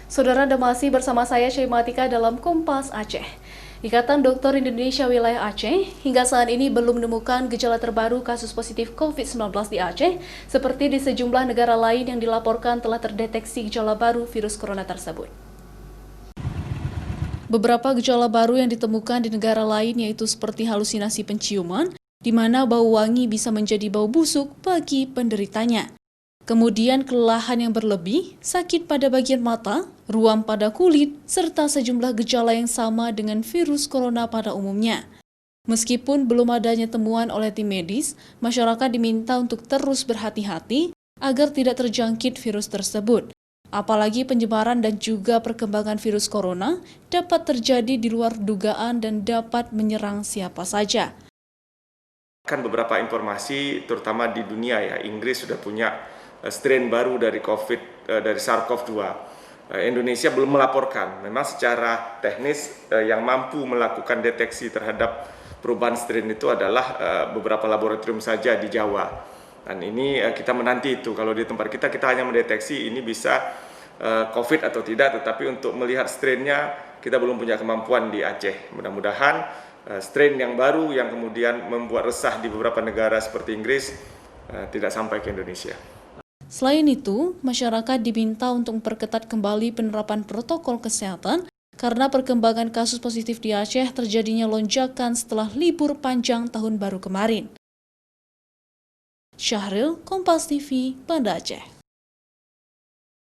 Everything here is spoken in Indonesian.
Saudara, Anda masih bersama saya Syaimatika dalam Kompas Aceh. Ikatan Dokter Indonesia Wilayah Aceh hingga saat ini belum menemukan gejala terbaru kasus positif COVID-19 di Aceh, seperti di sejumlah negara lain yang dilaporkan telah terdeteksi gejala baru virus corona tersebut. Beberapa gejala baru yang ditemukan di negara lain yaitu seperti halusinasi penciuman, di mana bau wangi bisa menjadi bau busuk bagi penderitanya. Kemudian kelelahan yang berlebih, sakit pada bagian mata, ruam pada kulit, serta sejumlah gejala yang sama dengan virus corona pada umumnya. Meskipun belum adanya temuan oleh tim medis, masyarakat diminta untuk terus berhati-hati agar tidak terjangkit virus tersebut. Apalagi penyebaran dan juga perkembangan virus corona dapat terjadi di luar dugaan dan dapat menyerang siapa saja. Kan beberapa informasi terutama di dunia ya, Inggris sudah punya strain baru dari dari SARS-CoV-2. Indonesia belum melaporkan. Memang secara teknis yang mampu melakukan deteksi terhadap perubahan strain itu adalah beberapa laboratorium saja di Jawa. Dan ini kita menanti itu. Kalau di tempat kita hanya mendeteksi ini bisa COVID atau tidak, tetapi untuk melihat strainnya kita belum punya kemampuan di Aceh. Mudah-mudahan strain yang baru yang kemudian membuat resah di beberapa negara seperti Inggris tidak sampai ke Indonesia. Selain itu, masyarakat diminta untuk memperketat kembali penerapan protokol kesehatan karena perkembangan kasus positif di Aceh terjadinya lonjakan setelah libur panjang tahun baru kemarin. Syahril, Kompas TV, Banda Aceh.